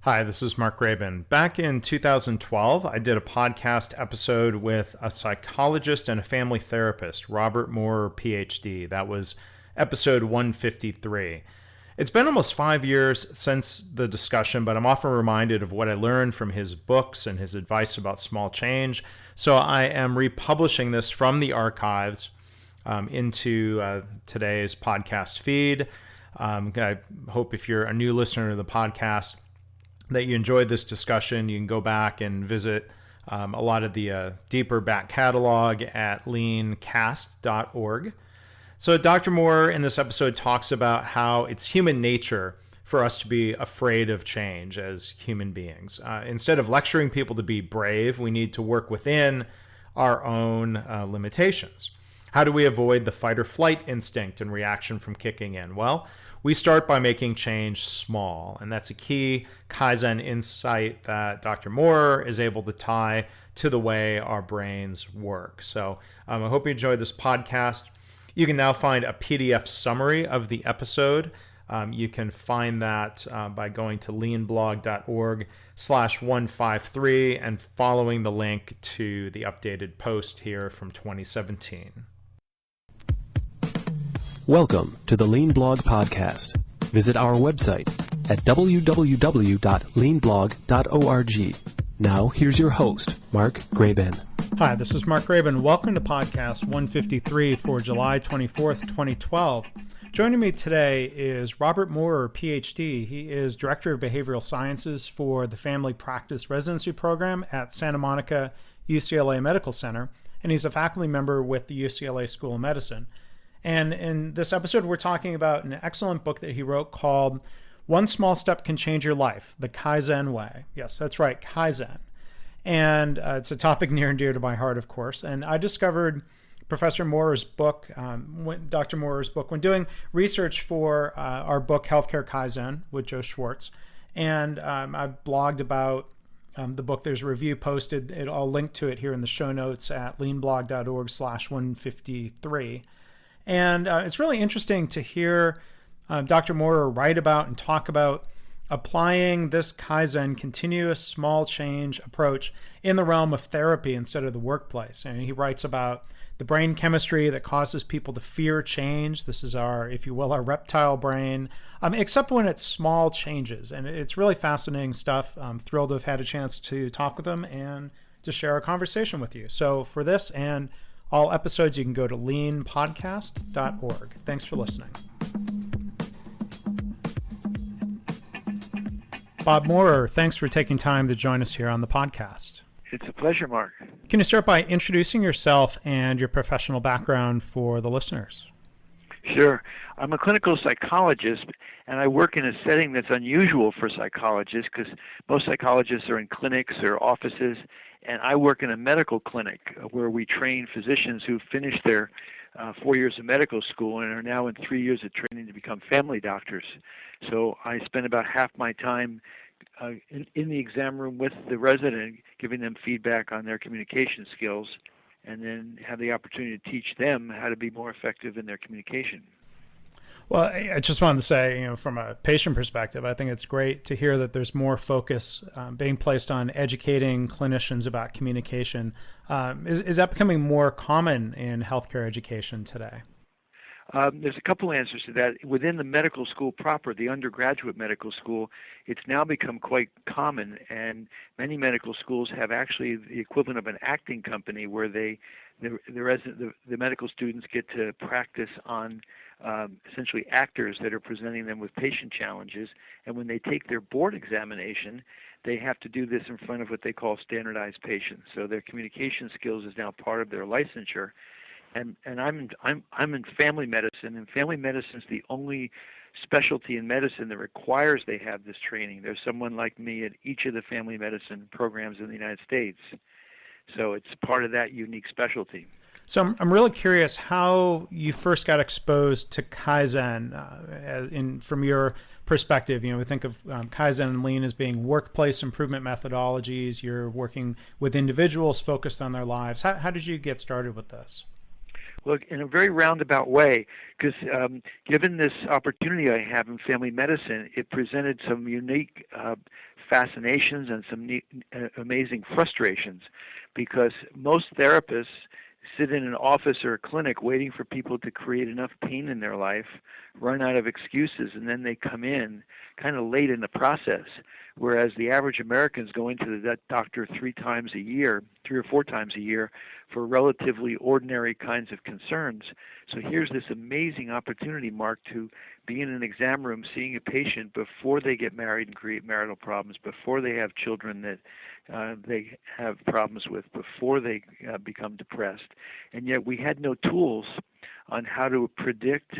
Hi, this is Mark Graben. Back in 2012, I did a podcast episode with a psychologist and a family therapist, Robert Maurer, PhD. That was episode 153. It's been almost 5 years since the discussion, but I'm often reminded of what I learned from his books and his advice about small change. So I am republishing this from the archives into today's podcast feed. I hope if you're a new listener to the podcast that you enjoyed this discussion. You can go back and visit a lot of the deeper back catalog at leancast.org. So Dr. Maurer in this episode talks about how it's human nature for us to be afraid of change as human beings. Instead of lecturing people to be brave, we need to work within our own limitations. How do we avoid the fight or flight instinct and reaction from kicking in? Well, we start by making change small, and that's a key Kaizen insight that Dr. Maurer is able to tie to the way our brains work. So I hope you enjoyed this podcast. You can now find a PDF summary of the episode. You can find that by going to leanblog.org/153 and following the link to the updated post here from 2017. Welcome to the Lean Blog Podcast. Visit our website at www.leanblog.org. Now, here's your host, Mark Graben. Hi, this is Mark Graben. Welcome to podcast 153 for July 24th, 2012. Joining me today is Robert Maurer, PhD. He is Director of Behavioral Sciences for the Family Practice Residency Program at Santa Monica UCLA Medical Center, and he's a faculty member with the UCLA School of Medicine. And in this episode, we're talking about an excellent book that he wrote called One Small Step Can Change Your Life, The Kaizen Way. Yes, that's right, Kaizen. And it's a topic near and dear to my heart, of course. And I discovered Professor Maurer's book, Dr. Maurer's book, when doing research for our book, Healthcare Kaizen, with Joe Schwartz. And I've blogged about the book. There's a review posted. I'll link to it here in the show notes at leanblog.org/153. And it's really interesting to hear Dr. Maurer write about and talk about applying this Kaizen, continuous small change approach in the realm of therapy instead of the workplace. And he writes about the brain chemistry that causes people to fear change. This is our, if you will, our reptile brain, except when it's small changes. And it's really fascinating stuff. I'm thrilled to have had a chance to talk with him and to share our conversation with you. So for this and all episodes, you can go to leanpodcast.org. Thanks for listening. Bob Maurer, thanks for taking time to join us here on the podcast. It's a pleasure, Mark. Can you start by introducing yourself and your professional background for the listeners? Sure. I'm a clinical psychologist, and I work in a setting that's unusual for psychologists because most psychologists are in clinics or offices, and I work in a medical clinic where we train physicians who finished their 4 years of medical school and are now in 3 years of training to become family doctors. So I spend about half my time in the exam room with the resident, giving them feedback on their communication skills, and then have the opportunity to teach them how to be more effective in their communication. Well, I just wanted to say, from a patient perspective, I think it's great to hear that there's more focus being placed on educating clinicians about communication. Is that becoming more common in healthcare education today? There's a couple answers to that. Within the medical school proper, the undergraduate medical school, it's now become quite common, and many medical schools have actually the equivalent of an acting company where the medical students get to practice on essentially actors that are presenting them with patient challenges, and when they take their board examination, they have to do this in front of what they call standardized patients. So their communication skills is now part of their licensure. And I'm in family medicine, and family medicine is the only specialty in medicine that requires they have this training. There's someone like me at each of the family medicine programs in the United States, so it's part of that unique specialty. So I'm really curious how you first got exposed to Kaizen from your perspective. We think of Kaizen and Lean as being workplace improvement methodologies. You're working with individuals focused on their lives. How did you get started with this? Look, in a very roundabout way, because given this opportunity I have in family medicine, it presented some unique fascinations and some neat, amazing frustrations, because most therapists sit in an office or a clinic waiting for people to create enough pain in their life, run out of excuses, and then they come in kind of late in the process. Whereas the average American is going to the doctor 3 or 4 times a year for relatively ordinary kinds of concerns. So here's this amazing opportunity, Mark, to be in an exam room seeing a patient before they get married and create marital problems, before they have children that they have problems with, before they become depressed. And yet we had no tools on how to predict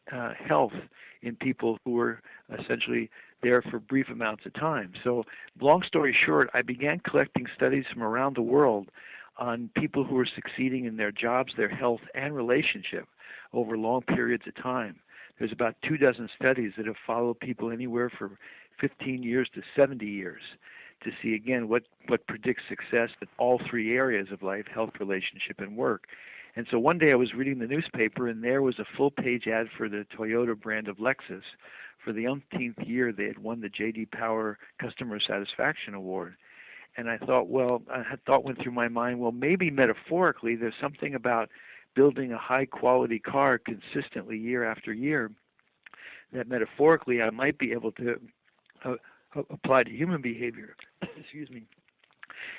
health in people who were essentially there for brief amounts of time. So long story short, I began collecting studies from around the world on people who were succeeding in their jobs, their health, and relationship over long periods of time. There's about 24 studies that have followed people anywhere from 15 years to 70 years to see, again, what predicts success in all 3 areas of life: health, relationship, and work. And so one day I was reading the newspaper, and there was a full-page ad for the Toyota brand of Lexus. For the umpteenth year, they had won the J.D. Power Customer Satisfaction Award. And I thought, went through my mind, well, maybe metaphorically there's something about building a high-quality car consistently year after year that metaphorically I might be able to apply to human behavior. Excuse me.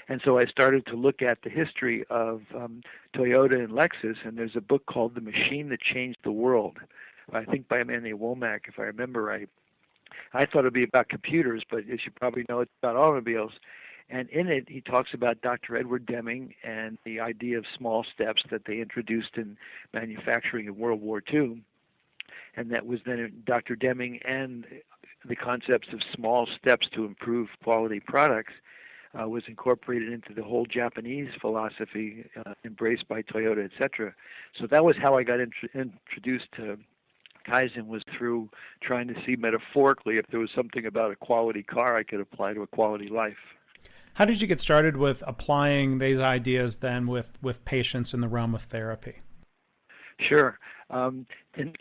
And so I started to look at the history of Toyota and Lexus, and there's a book called The Machine That Changed the World, I think by a man named Womack, if I remember right. I thought it would be about computers, but as you probably know, it's about automobiles. And in it, he talks about Dr. Edward Deming and the idea of small steps that they introduced in manufacturing in World War II. And that was then Dr. Deming and the concepts of small steps to improve quality products was incorporated into the whole Japanese philosophy embraced by Toyota, etc. So that was how I got introduced to Kaizen, was through trying to see metaphorically if there was something about a quality car I could apply to a quality life. How did you get started with applying these ideas then with patients in the realm of therapy? Sure. In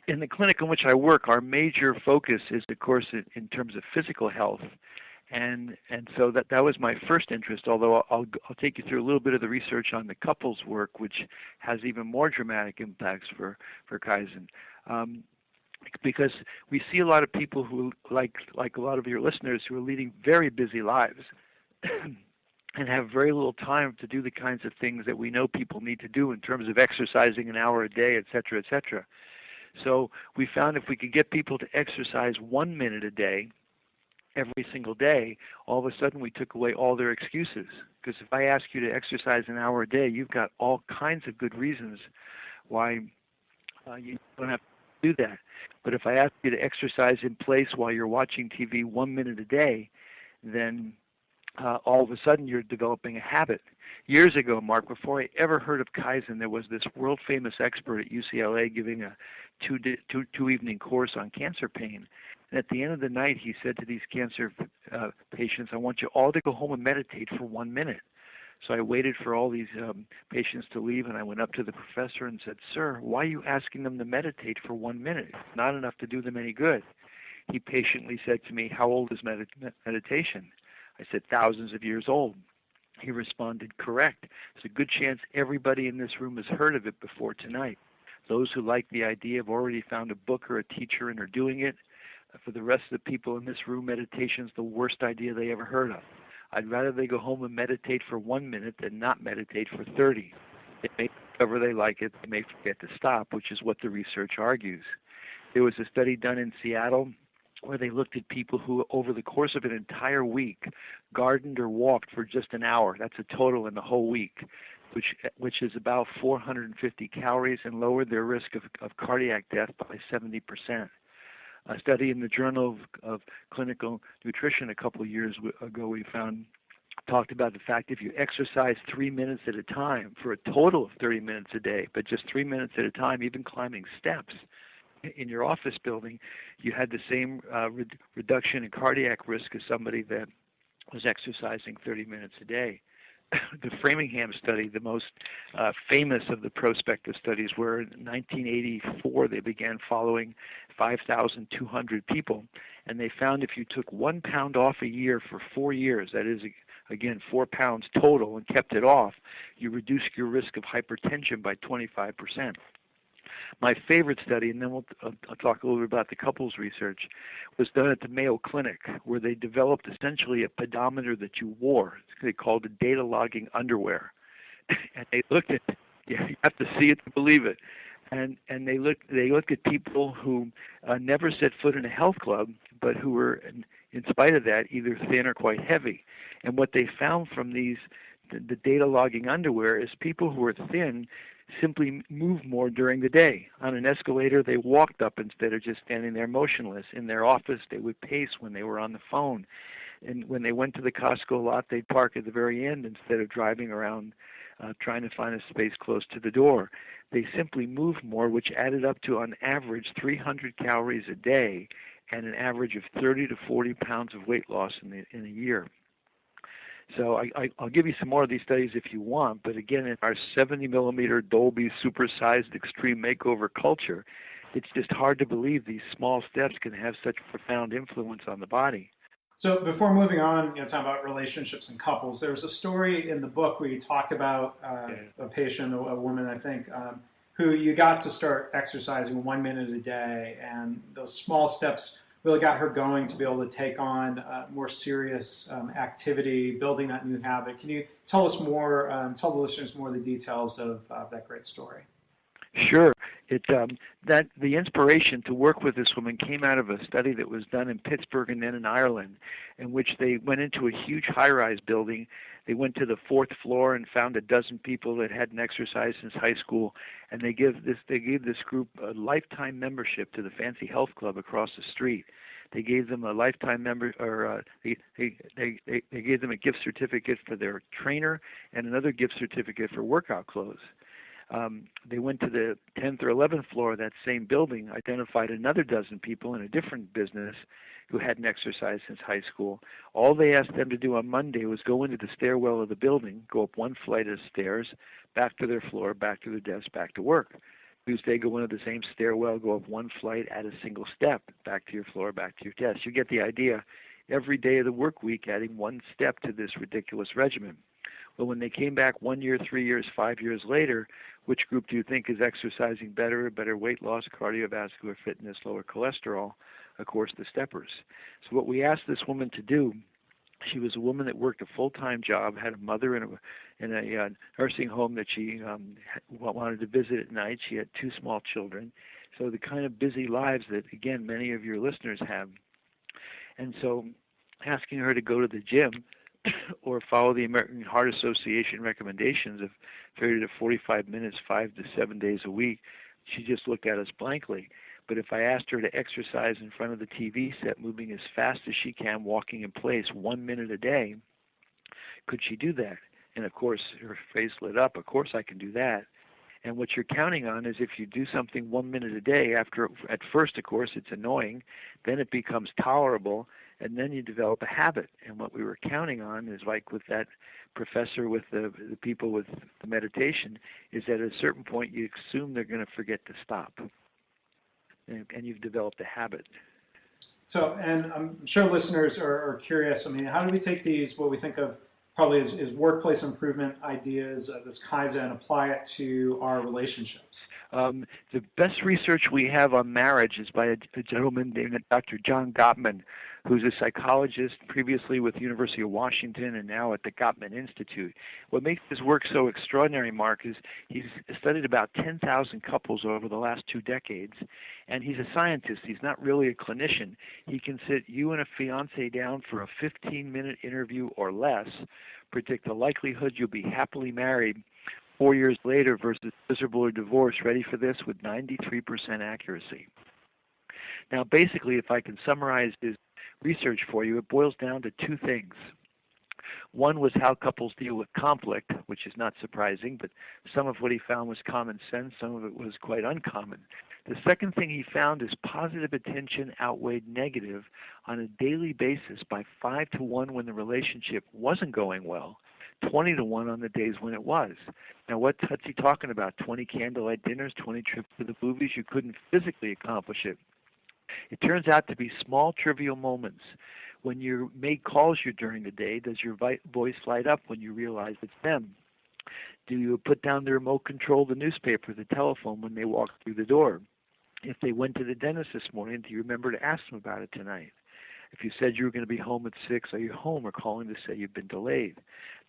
the clinic in which I work, our major focus is, of course, in terms of physical health. And so that was my first interest, although I'll take you through a little bit of the research on the couples work, which has even more dramatic impacts for Kaizen. Because we see a lot of people who, like a lot of your listeners, who are leading very busy lives and have very little time to do the kinds of things that we know people need to do in terms of exercising an hour a day, et cetera, et cetera. So we found if we could get people to exercise 1 minute a day, every single day, all of a sudden we took away all their excuses. Because if I ask you to exercise an hour a day, you've got all kinds of good reasons why you don't have to do that. But if I ask you to exercise in place while you're watching TV 1 minute a day, then all of a sudden you're developing a habit. Years ago, Mark, before I ever heard of Kaizen, there was this world-famous expert at UCLA giving a two-evening course on cancer pain. And at the end of the night, he said to these cancer patients, I want you all to go home and meditate for 1 minute. So I waited for all these patients to leave, and I went up to the professor and said, Sir, why are you asking them to meditate for 1 minute? It's not enough to do them any good. He patiently said to me, how old is meditation? I said, thousands of years old. He responded, correct. There's a good chance everybody in this room has heard of it before tonight. Those who like the idea have already found a book or a teacher and are doing it. For the rest of the people in this room, meditation is the worst idea they ever heard of. I'd rather they go home and meditate for 1 minute than not meditate for 30. They may discover they like it, they may forget to stop, which is what the research argues. There was a study done in Seattle where they looked at people who, over the course of an entire week, gardened or walked for just an hour. That's a total in the whole week, which is about 450 calories, and lowered their risk of cardiac death by 70%. A study in the Journal of Clinical Nutrition a couple of years ago we found talked about the fact if you exercise 3 minutes at a time for a total of 30 minutes a day, but just 3 minutes at a time, even climbing steps in your office building, you had the same reduction in cardiac risk as somebody that was exercising 30 minutes a day. the Framingham study, the most famous of the prospective studies, where in 1984 they began following 5,200 people, and they found if you took 1 pound off a year for 4 years, that is, again, 4 pounds total, and kept it off, you reduced your risk of hypertension by 25%. My favorite study, and then I'll talk a little bit about the couples research, was done at the Mayo Clinic, where they developed essentially a pedometer that you wore. They called it data logging underwear. And they looked at, yeah, you have to see it to believe it. And they looked at people who never set foot in a health club, but who were, in spite of that, either thin or quite heavy. And what they found from the data logging underwear is people who were thin simply moved more during the day. On an escalator, they walked up instead of just standing there motionless. In their office, they would pace when they were on the phone. And when they went to the Costco lot, they'd park at the very end instead of driving around trying to find a space close to the door. They simply moved more, which added up to, on average, 300 calories a day and an average of 30 to 40 pounds of weight loss in a year. So I'll give you some more of these studies if you want, but again, in our 70-millimeter Dolby supersized extreme makeover culture, it's just hard to believe these small steps can have such profound influence on the body. So before moving on, talking about relationships and couples, there was a story in the book where you talk about a patient, a woman, I think, who you got to start exercising 1 minute a day, and those small steps really got her going to be able to take on more serious activity, building that new habit. Can you tell us more, tell the listeners more of the details of that great story? Sure. That the inspiration to work with this woman came out of a study that was done in Pittsburgh and then in Ireland, in which they went into a huge high-rise building. They went to the 4th floor and found a dozen people that hadn't exercised since high school, and they gave this group a lifetime membership to the fancy health club across the street. They gave them a lifetime they gave them a gift certificate for their trainer and another gift certificate for workout clothes. They went to the 10th or 11th floor of that same building, identified another dozen people in a different business who hadn't exercised since high school. All they asked them to do on Monday was go into the stairwell of the building, go up one flight of stairs, back to their floor, back to their desk, back to work. Tuesday, go into the same stairwell, go up one flight, add a single step, back to your floor, back to your desk. You get the idea. Every day of the work week, adding one step to this ridiculous regimen. Well, when they came back 1 year, 3 years, 5 years later, which group do you think is exercising better weight loss, cardiovascular fitness, lower cholesterol? Of course, the steppers. So what we asked this woman to do, she was a woman that worked a full-time job, had a mother in a nursing home that she wanted to visit at night. She had 2 small children. So the kind of busy lives that, again, many of your listeners have. And so asking her to go to the gym or follow the American Heart Association recommendations of 30 to 45 minutes, 5 to 7 days a week, she just looked at us blankly. But if I asked her to exercise in front of the TV set, moving as fast as she can, walking in place 1 minute a day, could she do that? And of course, her face lit up. Of course I can do that. And what you're counting on is if you do something 1 minute a day, at first, of course, it's annoying, then it becomes tolerable, and then you develop a habit. And what we were counting on is, like with that professor with the people with the meditation, is that at a certain point you assume they're going to forget to stop. And you've developed a habit. So, and I'm sure listeners are curious, I mean, how do we take these, what we think of probably as workplace improvement ideas, this Kaizen, and apply it to our relationships? The best research we have on marriage is by a gentleman named Dr. John Gottman, who's a psychologist previously with the University of Washington and now at the Gottman Institute. What makes his work so extraordinary, Mark, is he's studied about 10,000 couples over the last 2 decades, and he's a scientist. He's not really a clinician. He can sit you and a fiance down for a 15-minute interview or less, predict the likelihood you'll be happily married 4 years later versus miserable or divorced, ready for this, with 93% accuracy. Now, basically, if I can summarize his research for you, it boils down to 2 things. One was how couples deal with conflict, which is not surprising, but some of what he found was common sense, some of it was quite uncommon. The second thing he found is positive attention outweighed negative on a daily basis by 5 to 1 when the relationship wasn't going well, 20 to 1 on the days when it was. Now, what's he talking about? 20 candlelight dinners, 20 trips to the movies? You couldn't physically accomplish it. It turns out to be small, trivial moments. When you make calls during the day, does your voice light up when you realize it's them? Do you put down the remote control, the newspaper, the telephone when they walk through the door? If they went to the dentist this morning, do you remember to ask them about it tonight? If you said you were going to be home at 6, are you home or calling to say you've been delayed?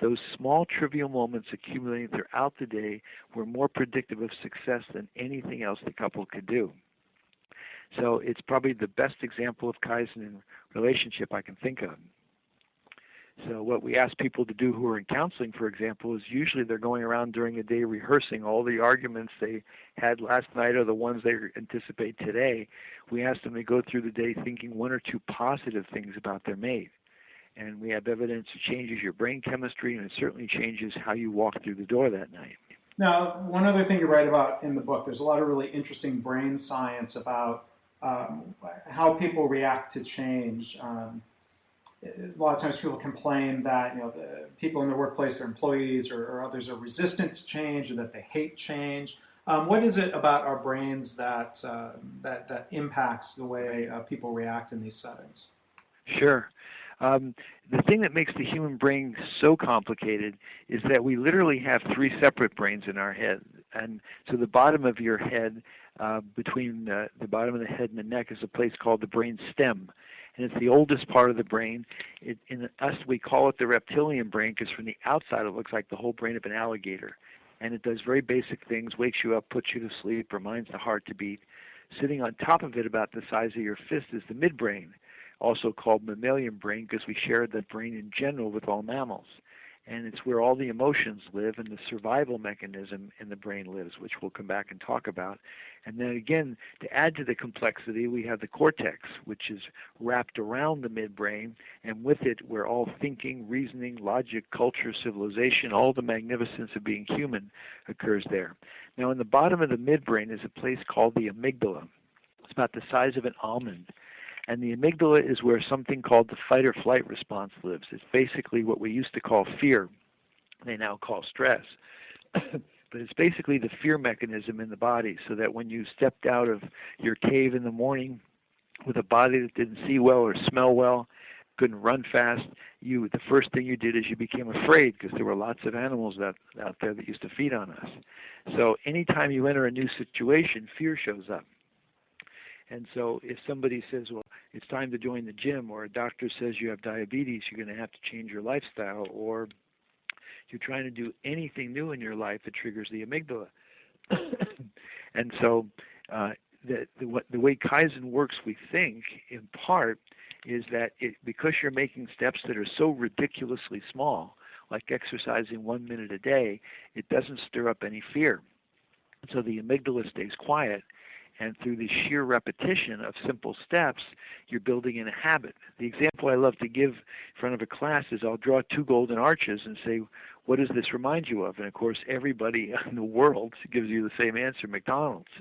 Those small, trivial moments accumulating throughout the day were more predictive of success than anything else the couple could do. So it's probably the best example of Kaizen in relationship I can think of. So what we ask people to do who are in counseling, for example, is usually they're going around during the day rehearsing all the arguments they had last night or the ones they anticipate today. We ask them to go through the day thinking 1 or 2 positive things about their mate. And we have evidence it changes your brain chemistry, and it certainly changes how you walk through the door that night. Now, one other thing you write about in the book, there's a lot of really interesting brain science about how people react to change. A lot of times people complain that the people in their workplace, their employees or others, are resistant to change or that they hate change. What is it about our brains that impacts the way people react in these settings? Sure. The thing that makes the human brain so complicated is that we literally have 3 separate brains in our head. And so the bottom of your head, between the bottom of the head and the neck, is a place called the brain stem. And it's the oldest part of the brain. In us, we call it the reptilian brain because from the outside it looks like the whole brain of an alligator. And it does very basic things, wakes you up, puts you to sleep, reminds the heart to beat. Sitting on top of it about the size of your fist is the midbrain, also called mammalian brain because we share the brain in general with all mammals. And it's where all the emotions live and the survival mechanism in the brain lives, which we'll come back and talk about. And then again, to add to the complexity, we have the cortex, which is wrapped around the midbrain, and with it, where all thinking, reasoning, logic, culture, civilization, all the magnificence of being human occurs there. Now, in the bottom of the midbrain is a place called the amygdala. It's about the size of an almond. And the amygdala is where something called the fight or flight response lives. It's basically what we used to call fear. They now call stress. But it's basically the fear mechanism in the body, so that when you stepped out of your cave in the morning with a body that didn't see well or smell well, couldn't run fast, the first thing you did is you became afraid because there were lots of animals out there that used to feed on us. So anytime you enter a new situation, fear shows up. And so if somebody says, well, it's time to join the gym, or a doctor says you have diabetes, you're going to have to change your lifestyle, or you're trying to do anything new in your life, it triggers the amygdala. And so the way Kaizen works, we think, in part, is that because you're making steps that are so ridiculously small, like exercising 1 minute a day, it doesn't stir up any fear. So the amygdala stays quiet. And through the sheer repetition of simple steps, you're building in a habit. The example I love to give in front of a class is I'll draw 2 golden arches and say, what does this remind you of? And of course, everybody in the world gives you the same answer, McDonald's.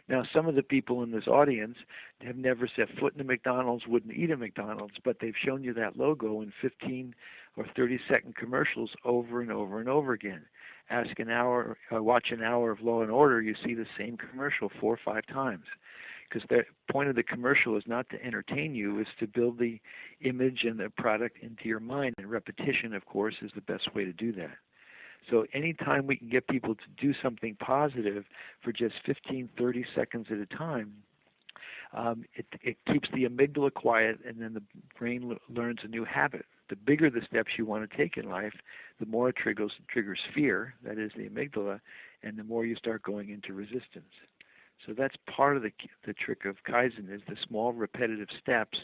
Now, some of the people in this audience have never set foot in a McDonald's, wouldn't eat a McDonald's, but they've shown you that logo in 15 or 30-second commercials over and over and over again. Watch an hour of Law and Order, you see the same commercial 4 or 5 times. Because the point of the commercial is not to entertain you, it's to build the image and the product into your mind. And repetition, of course, is the best way to do that. So anytime we can get people to do something positive for just 15, 30 seconds at a time, it keeps the amygdala quiet, and then the brain learns a new habit. The bigger the steps you want to take in life, the more it triggers fear, that is the amygdala, and the more you start going into resistance. So that's part of the trick of Kaizen, is the small repetitive steps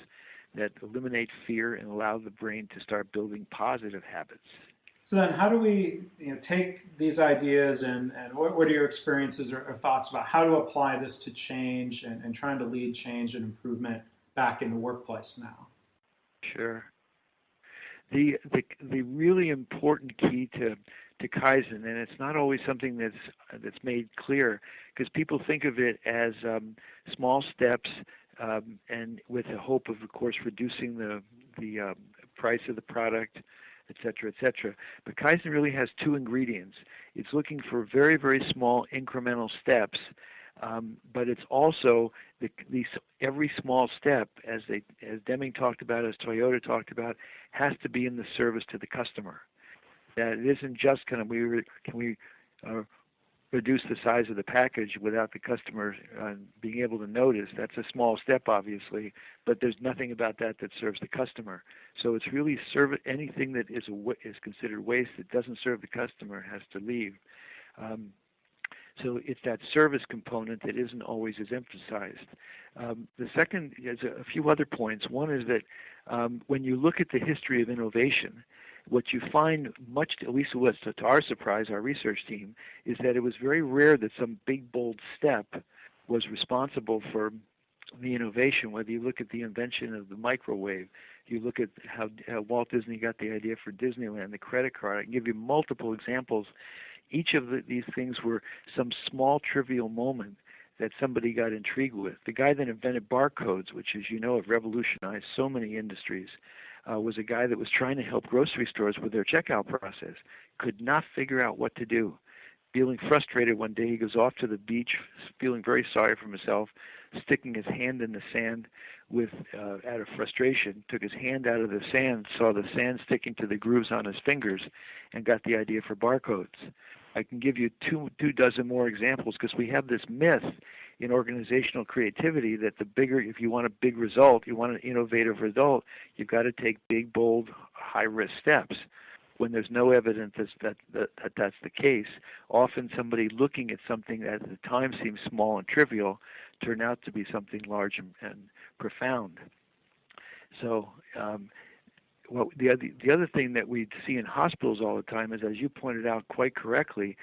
that eliminate fear and allow the brain to start building positive habits. So then how do we take these ideas and what are your experiences or thoughts about how to apply this to change and trying to lead change and improvement back in the workplace now? Sure. The really important key to Kaizen, and it's not always something that's made clear, because people think of it as small steps, and with the hope of course, reducing the price of the product, et cetera, et cetera. But Kaizen really has two ingredients. It's looking for very, very small incremental steps, but it's also every small step, as Deming talked about, as Toyota talked about, has to be in the service to the customer. That it isn't just can we reduce the size of the package without the customer being able to notice. That's a small step, obviously, but there's nothing about that serves the customer. So it's really anything that is considered waste that doesn't serve the customer has to leave. So it's that service component that isn't always as emphasized. The second is a few other points. One is that when you look at the history of innovation, what you find at least to our surprise, our research team, is that it was very rare that some big, bold step was responsible for the innovation. Whether you look at the invention of the microwave, you look at how Walt Disney got the idea for Disneyland, the credit card. I can give you multiple examples. Each of these things were some small, trivial moment that somebody got intrigued with. The guy that invented barcodes, which, as you know, have revolutionized so many industries, was a guy that was trying to help grocery stores with their checkout process, could not figure out what to do. Feeling frustrated one day, he goes off to the beach, feeling very sorry for himself, sticking his hand in the sand out of frustration, took his hand out of the sand, saw the sand sticking to the grooves on his fingers, and got the idea for barcodes. I can give you two dozen more examples because we have this myth in organizational creativity that if you want a big result, you want an innovative result, you've got to take big, bold, high-risk steps. When there's no evidence that that's the case, often somebody looking at something that at the time seems small and trivial turn out to be something large and profound. So the other thing that we see in hospitals all the time is, as you pointed out quite correctly,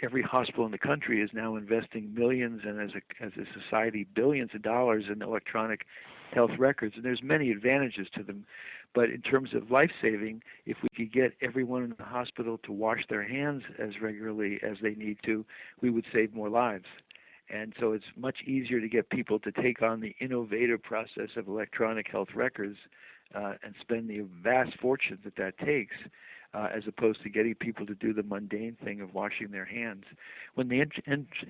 every hospital in the country is now investing millions and as a society billions of dollars in electronic health records, and there's many advantages to them. But in terms of life-saving, if we could get everyone in the hospital to wash their hands as regularly as they need to, we would save more lives. And so it's much easier to get people to take on the innovative process of electronic health records and spend the vast fortune that takes, as opposed to getting people to do the mundane thing of washing their hands. When they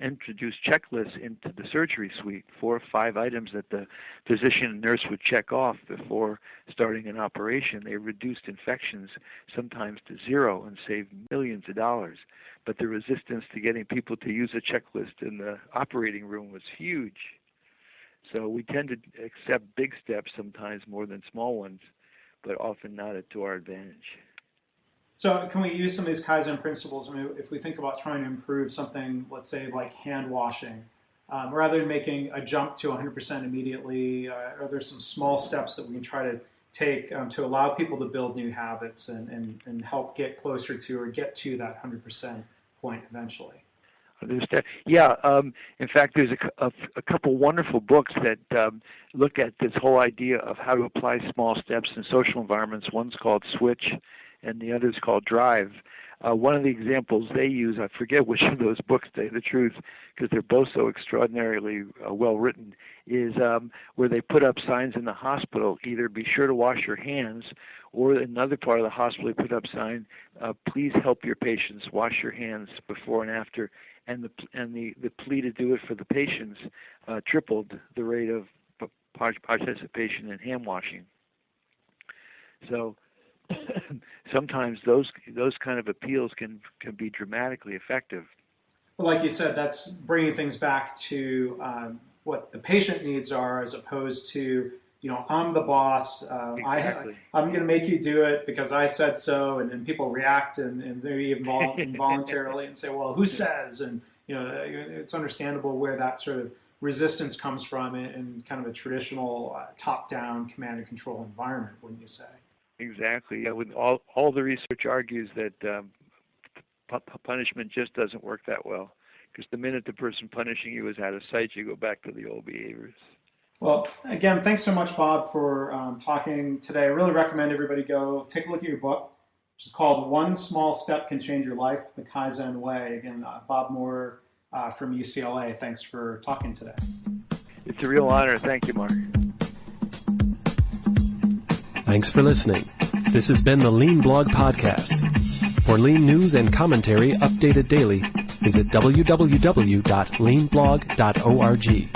introduced checklists into the surgery suite, 4 or 5 items that the physician and nurse would check off before starting an operation, they reduced infections sometimes to 0 and saved millions of dollars. But the resistance to getting people to use a checklist in the operating room was huge. So we tend to accept big steps sometimes more than small ones, but often not to our advantage. So can we use some of these Kaizen principles? I mean, if we think about trying to improve something, let's say like hand washing, rather than making a jump to 100% immediately, are there some small steps that we can try to take to allow people to build new habits and help get closer to or get to that 100% point eventually? Yeah. In fact, there's a couple wonderful books that look at this whole idea of how to apply small steps in social environments. One's called Switch, and the other's called Drive. One of the examples they use, I forget which of those books, to tell you the truth, because they're both so extraordinarily well written, is where they put up signs in the hospital, either be sure to wash your hands, or in another part of the hospital they put up sign, please help your patients wash your hands before and after. And the plea to do it for the patients tripled the rate of participation in hand washing. So sometimes those kind of appeals can be dramatically effective. Well, like you said, that's bringing things back to what the patient needs are, as opposed to, I'm the boss. Exactly. I'm going to make you do it because I said so, and people react and maybe involuntarily and say, well, who says? And it's understandable where that sort of resistance comes from in kind of a traditional top-down command and control environment, wouldn't you say? Exactly. Yeah. All the research argues that punishment just doesn't work that well, because the minute the person punishing you is out of sight, you go back to the old behaviors. Well, again, thanks so much, Bob, for talking today. I really recommend everybody go take a look at your book, which is called One Small Step Can Change Your Life, The Kaizen Way. Again, Bob Maurer from UCLA. Thanks for talking today. It's a real honor. Thank you, Mark. Thanks for listening. This has been the Lean Blog Podcast. For Lean news and commentary updated daily, visit www.leanblog.org.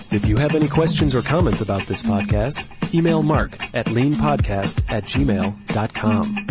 If you have any questions or comments about this podcast, email Mark at leanpodcast@gmail.com.